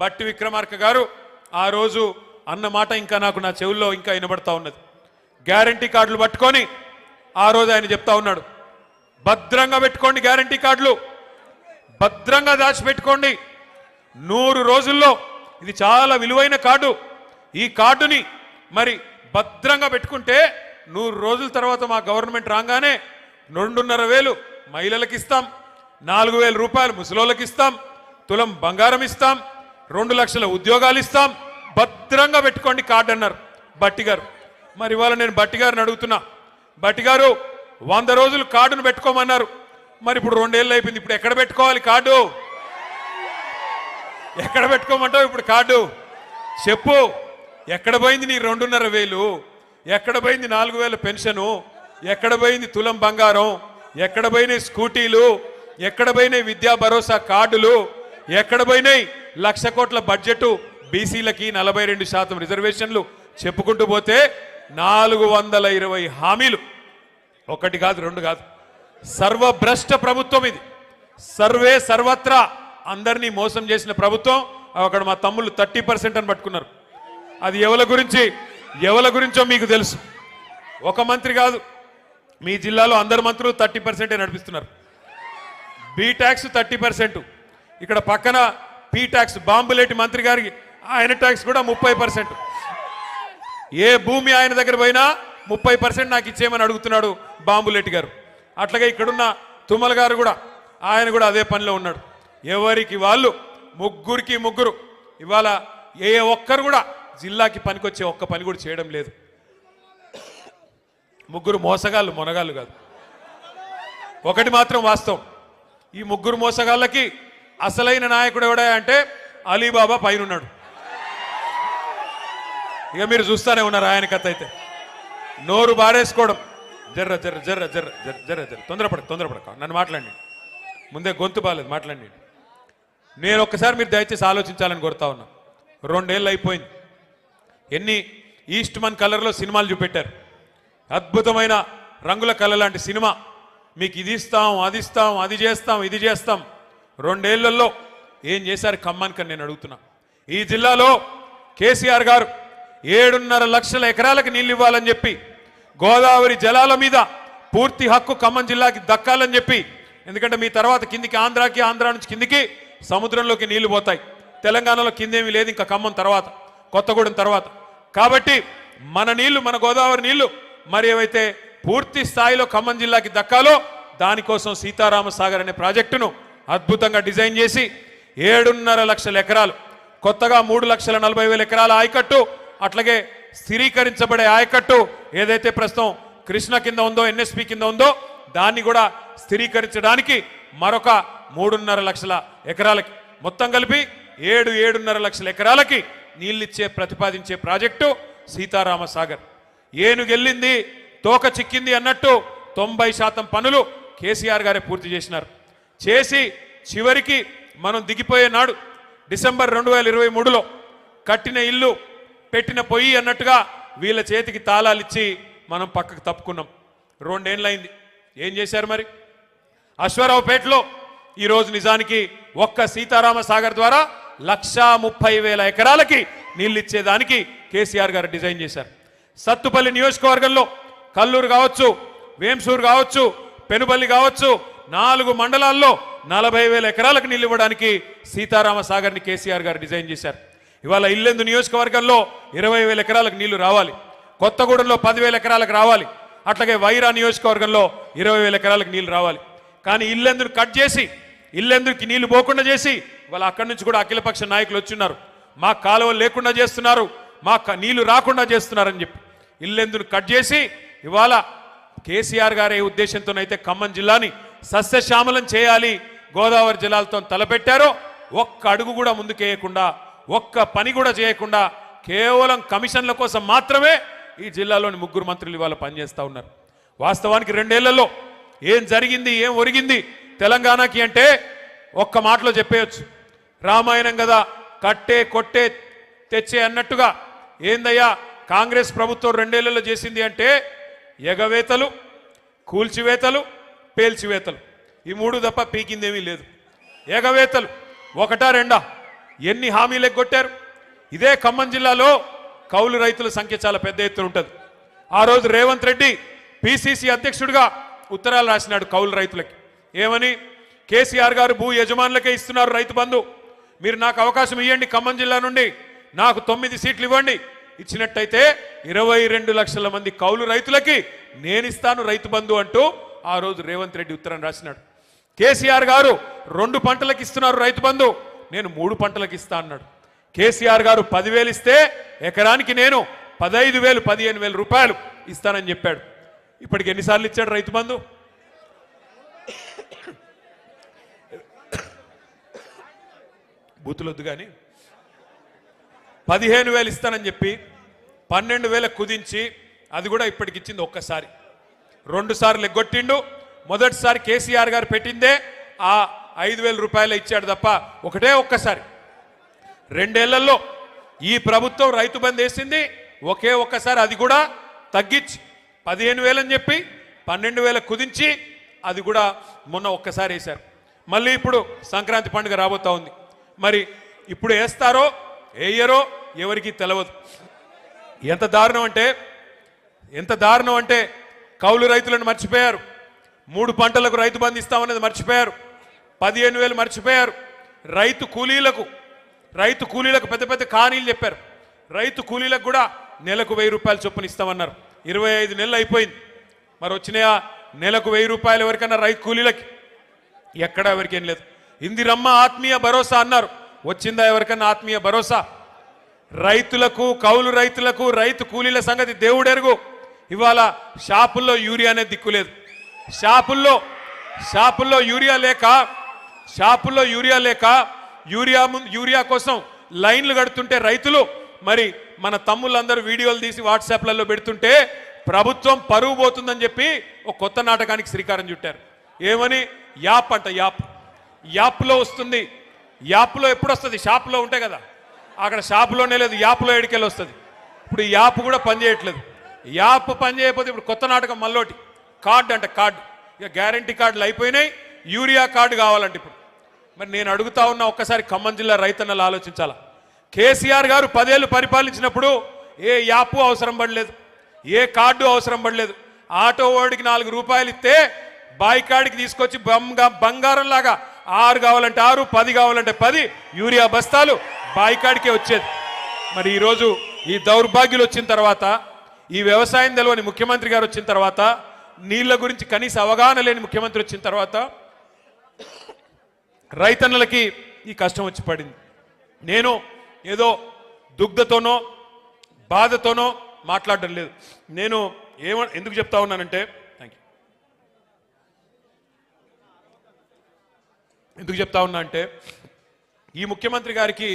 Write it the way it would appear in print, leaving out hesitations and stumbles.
బట్టి విక్రమార్క గారు ఆ రోజు అన్న మాట ఇంకా నాకు నా చెవుల్లో ఇంకా వినబడతా ఉన్నది. గ్యారంటీ కార్డులు పట్టుకొని ఆ రోజు ఆయన చెప్తా ఉన్నాడు, భద్రంగా పెట్టుకోండి, గ్యారంటీ కార్డులు భద్రంగా దాచిపెట్టుకోండి, 100 రోజుల్లో ఇది చాలా విలువైన కార్డు, ఈ కార్డుని మరి భద్రంగా పెట్టుకుంటే 100 రోజుల తర్వాత మా గవర్నమెంట్ రాగానే 2,500 మహిళలకు ఇస్తాం, 4,000 రూపాయలు ముసలోళ్ళకి ఇస్తాం, తులం బంగారం ఇస్తాం, 2 లక్షల ఉద్యోగాలు ఇస్తాం, భద్రంగా పెట్టుకోండి కార్డు అన్నారు బట్టి గారు. మరి ఇవాళ నేను బట్టి గారిని అడుగుతున్నా, బట్టి గారు 100 రోజులు కార్డును పెట్టుకోమన్నారు, మరి ఇప్పుడు 2 ఏళ్ళు అయిపోయింది, ఇప్పుడు ఎక్కడ పెట్టుకోవాలి కార్డు? ఎక్కడ పెట్టుకోమంటావు ఇప్పుడు కార్డు? చెప్పు, ఎక్కడ పోయింది నీ 2,500? ఎక్కడ పోయింది 4,000 పెన్షను? ఎక్కడ పోయింది తులం బంగారం? ఎక్కడ పోయినాయి స్కూటీలు? ఎక్కడ పోయినాయి విద్యా భరోసా కార్డులు? ఎక్కడ పోయినాయి 1,00,000 కోట్ల బడ్జెట్, బీసీలకి 42% రిజర్వేషన్లు? చెప్పుకుంటూ పోతే 420 హామీలు, ఒకటి కాదు రెండు కాదు. సర్వభ్రష్ట ప్రభుత్వం ఇది, సర్వే సర్వత్రా అందరినీ మోసం చేసిన ప్రభుత్వం. అక్కడ మా తమ్ముళ్ళు 30% అని పట్టుకున్నారు. అది ఎవల గురించో మీకు తెలుసు. ఒక మంత్రి కాదు, మీ జిల్లాలో అందరు మంత్రులు 30% నడిపిస్తున్నారు. బీ ట్యాక్స్ 30%, ఇక్కడ పక్కన పీ ట్యాక్స్ బాంబులేటి మంత్రి గారికి ఆయన ట్యాక్స్ కూడా 30%. ఏ భూమి ఆయన దగ్గర పోయినా 30% నాకు ఇచ్చేయమని అడుగుతున్నాడు బాంబులేటి గారు. అట్లాగే ఇక్కడున్న తుమ్మల గారు కూడా, ఆయన కూడా అదే పనిలో ఉన్నాడు. ఎవరికి వాళ్ళు ముగ్గురు ఇవాళ ఏ ఒక్కరు కూడా జిల్లాకి పనికొచ్చే ఒక్క పని కూడా చేయడం లేదు. ముగ్గురు మోసగాళ్ళు, మొనగాళ్ళు కాదు. ఒకటి మాత్రం వాస్తవం, ఈ ముగ్గురు మోసగాళ్ళకి అసలైన నాయకుడు ఎవడా అంటే అలీబాబా పైన ఉన్నాడు. ఇక మీరు చూస్తానే ఉన్నారు ఆయన కథ. అయితే నోరు బారేసుకోవడం, జర్ర జర్ర జర్ర జర్ర జర్ర జర్ర తొందరపడక నన్ను మాట్లాడి, ముందే గొంతు బాలేదు మాట్లాడి. నేను ఒక్కసారి మీరు దయచేసి ఆలోచించాలని కోరుతా ఉన్నా. 2 ఏళ్ళు అయిపోయింది, ఎన్ని ఈస్ట్ మన్ కలర్లో సినిమాలు చూపెట్టారు, అద్భుతమైన రంగుల కళ లాంటి సినిమా. మీకు ఇది ఇస్తాం, అది ఇస్తాం, అది చేస్తాం, ఇది చేస్తాం. 2 ఏళ్లలో ఏం చేశారు ఖమ్మానికి అని నేను అడుగుతున్నా. ఈ జిల్లాలో కేసీఆర్ గారు 7.5 లక్షల ఎకరాలకు నీళ్ళు ఇవ్వాలని చెప్పి, గోదావరి జలాల మీద పూర్తి హక్కు ఖమ్మం జిల్లాకి దక్కాలని చెప్పి, ఎందుకంటే మీ తర్వాత కిందికి ఆంధ్రాకి, ఆంధ్రా నుంచి కిందికి సముద్రంలోకి నీళ్లు పోతాయి. తెలంగాణలో కిందేమీ లేదు ఇంకా ఖమ్మం తర్వాత, కొత్తగూడెం తర్వాత. కాబట్టి మన నీళ్లు, మన గోదావరి నీళ్లు మరి ఏవైతే పూర్తి స్థాయిలో ఖమ్మం జిల్లాకి దక్కాలో దానికోసం సీతారామ సాగర్ అనే ప్రాజెక్టును అద్భుతంగా డిజైన్ చేసి 7.5 లక్షల ఎకరాలు, కొత్తగా 3,40,000 ఎకరాల ఆయకట్టు, అట్లాగే స్థిరీకరించబడే ఆయకట్టు ఏదైతే ప్రస్తుతం కృష్ణ కింద ఉందో, ఎన్ఎస్పి కింద ఉందో దాన్ని కూడా స్థిరీకరించడానికి మరొక 3.5 లక్షల ఎకరాలకి, మొత్తం కలిపి 7.5 లక్షల ఎకరాలకి నీళ్ళిచ్చే ప్రతిపాదించే ప్రాజెక్టు సీతారామ సాగర్. ఏనుగెళ్ళింది తోక చిక్కింది అన్నట్టు 90% పనులు కేసీఆర్ గారే పూర్తి చేసినారు. చేసి చివరికి మనం దిగిపోయే నాడు డిసెంబర్ 2023లో కట్టిన ఇల్లు పెట్టిన పొయ్యి అన్నట్టుగా వీళ్ళ చేతికి తాళాలు ఇచ్చి మనం పక్కకు తప్పుకున్నాం. 2 ఏళ్ళైంది. ఏం చేశారు మరి? అశ్వారావుపేటలో ఈరోజు నిజానికి ఒక్క సీతారామ సాగర్ ద్వారా 1,30,000 ఎకరాలకి నీళ్ళు ఇచ్చేదానికి కేసీఆర్ గారు డిజైన్ చేశారు. సత్తుపల్లి నియోజకవర్గంలో కల్లూరు కావచ్చు, వేంసూరు కావచ్చు, పెనుబల్లి కావచ్చు, 4 మండలాల్లో 40,000 ఎకరాలకు నీళ్ళు ఇవ్వడానికి సీతారామ సాగర్ని కేసీఆర్ గారు డిజైన్ చేశారు. ఇవాళ ఇల్లెందు నియోజకవర్గంలో 20,000 ఎకరాలకు నీళ్లు రావాలి, కొత్తగూడెంలో 10,000 ఎకరాలకు రావాలి, అట్లాగే వైరా నియోజకవర్గంలో 20,000 ఎకరాలకు నీళ్లు రావాలి. కానీ ఇల్లెందును కట్ చేసి, ఇల్లెందుకి నీళ్లు పోకుండా చేసి వాళ్ళ అక్కడి నుంచి కూడా అఖిలపక్ష నాయకులు వచ్చున్నారు, మా కాలువలు లేకుండా చేస్తున్నారు, మా నీళ్లు రాకుండా చేస్తున్నారని చెప్పి ఇల్లెందును కట్ చేసి ఇవాళ కేసీఆర్ గారి ఉద్దేశంతోనైతే ఖమ్మం జిల్లాని సస్యశ్యామలం చేయాలి, గోదావరి జలాలతో తలపెట్టారో ఒక్క అడుగు కూడా ముందుకేయకుండా, ఒక్క పని కూడా చేయకుండా కేవలం కమిషన్ల కోసం మాత్రమే ఈ జిల్లాలోని 3 మంత్రులు ఇవాళ పనిచేస్తూ ఉన్నారు. వాస్తవానికి 2 ఏళ్లలో ఏం జరిగింది, ఏం ఒరిగింది తెలంగాణకి అంటే ఒక్క మాటలో చెప్పేయచ్చు. రామాయణం కదా, కట్టే కొట్టే తెచ్చే అన్నట్టుగా ఏందయ్యా కాంగ్రెస్ ప్రభుత్వం 2 ఏళ్లలో చేసింది అంటే ఎగవేతలు, కూల్చివేతలు, పేల్చివేతలు, ఈ 3 తప్ప పీకిందేమీ లేదు. ఎగవేతలు ఒకటా రెండా? ఎన్ని హామీలు ఎగ్గొట్టారు. ఇదే ఖమ్మం జిల్లాలో కౌలు రైతుల సంఖ్య చాలా పెద్ద ఎత్తున ఉంటుంది. ఆ రోజు రేవంత్ రెడ్డి పిసిసి అధ్యక్షుడిగా ఉత్తరాలు రాసినాడు కౌలు రైతులకి. ఏమని? కేసీఆర్ గారు భూ యజమానులకే ఇస్తున్నారు రైతు బంధు, మీరు నాకు అవకాశం ఇవ్వండి, ఖమ్మం జిల్లా నుండి నాకు 9 సీట్లు ఇవ్వండి, ఇచ్చినట్టయితే 22 లక్షల మంది కౌలు రైతులకి నేను ఇస్తాను రైతు బంధు అంటూ ఆ రోజు రేవంత్ రెడ్డి ఉత్తరం రాసినాడు. కేసీఆర్ గారు 2 పంటలకు ఇస్తున్నారు రైతు బంధు, నేను 3 పంటలకు ఇస్తా అన్నాడు. కేసీఆర్ గారు 10,000 ఇస్తే ఎకరానికి నేను 15,000 15,000 రూపాయలు ఇస్తానని చెప్పాడు. ఇప్పటికి ఎన్నిసార్లు ఇచ్చాడు రైతు బంధు? బూతులొద్దు కానీ 15,000 ఇస్తానని చెప్పి 12,000 కుదించి అది కూడా ఇప్పటికి ఇచ్చింది ఒక్కసారి. 2 సార్లు ఎగ్గొట్టిండు. మొదటిసారి కేసీఆర్ గారు పెట్టిందే ఆ 5,000 రూపాయలు ఇచ్చాడు తప్ప ఒక్కసారి. 2 ఏళ్లలో ఈ ప్రభుత్వం రైతు బంధు వేసింది ఒక్కసారి, అది కూడా తగ్గించి 15,000 అని చెప్పి 12,000 కుదించి అది కూడా మొన్న ఒక్కసారి వేశారు. మళ్ళీ ఇప్పుడు సంక్రాంతి పండుగ రాబోతా ఉంది. మరి ఇప్పుడు వేస్తారో వేయరో ఎవరికి తెలియదు. ఎంత దారుణం అంటే కౌలు రైతులను మర్చిపోయారు. 3 పంటలకు రైతు బంధు ఇస్తామనేది మర్చిపోయారు. 15,000 మర్చిపోయారు. రైతు కూలీలకు పెద్ద పెద్ద కానీలు చెప్పారు. రైతు కూలీలకు కూడా నెలకు 1,000 రూపాయలు చొప్పున ఇస్తామన్నారు. 25 నెలలు అయిపోయింది. మరి వచ్చినాయా నెలకు 1,000 రూపాయలు ఎవరికన్నా రైతు కూలీలకి? ఎక్కడా ఎవరికేం లేదు. ఇందిరమ్మ ఆత్మీయ భరోసా అన్నారు, వచ్చిందా ఎవరికన్నా ఆత్మీయ భరోసా? రైతులకు, కౌలు రైతులకు, రైతు కూలీల సంగతి దేవుడెరుగు. ఇవాళ షాపుల్లో యూరియా అనేది దిక్కులేదు. షాపుల్లో యూరియా లేక యూరియా కోసం లైన్లు కడుతుంటే రైతులు, మరి మన తమ్ముళ్ళందరూ వీడియోలు తీసి వాట్సాప్లలో పెడుతుంటే ప్రభుత్వం పరువు పోతుందని చెప్పి ఒక కొత్త నాటకానికి శ్రీకారం చుట్టారు. ఏమని? యాప్ అంట. యాప్లో వస్తుంది. యాప్లో ఎప్పుడు వస్తుంది? షాపులో ఉంటాయి కదా, అక్కడ షాపులోనే లేదు, యాప్లో ఎడికెళ్ళి వస్తుంది. ఇప్పుడు ఈ యాప్ కూడా పనిచేయట్లేదు. యాప్ పనిచేయకపోతే ఇప్పుడు కొత్త నాటకం మళ్ళోటి కార్డు అంట. కార్డు ఇక గ్యారంటీ కార్డులు అయిపోయినాయి, యూరియా కార్డు కావాలంటే ఇప్పుడు. మరి నేను అడుగుతా ఉన్నా, ఒక్కసారి ఖమ్మం జిల్లా రైతన్నలు ఆలోచించాలా. కేసీఆర్ గారు 10 ఏళ్ళు పరిపాలించినప్పుడు ఏ యాప్ అవసరం పడలేదు, ఏ కార్డు అవసరం పడలేదు. ఆటో వాడికి 4 రూపాయలు ఇస్తే బాయికాడికి తీసుకొచ్చి బంగారం లాగా 6 కావాలంటే 6, 10 కావాలంటే 10 యూరియా బస్తాలు బాయికాడికే వచ్చేది. మరి ఈరోజు ఈ దౌర్భాగ్యులు వచ్చిన తర్వాత, ఈ వ్యవసాయం తెలవని ముఖ్యమంత్రి గారు వచ్చిన తర్వాత, నీళ్ల గురించి కనీస అవగాహన లేని ముఖ్యమంత్రి వచ్చిన తర్వాత రైతన్నలకి ఈ కష్టం వచ్చి పడింది. నేను ఏదో దుగ్ధతోనో బాధతోనో మాట్లాడడం లేదు. నేను ఎందుకు చెప్తా ఉన్నానంటే, ఎందుకు చెప్తా ఉన్నా అంటే, ఈ ముఖ్యమంత్రి గారికి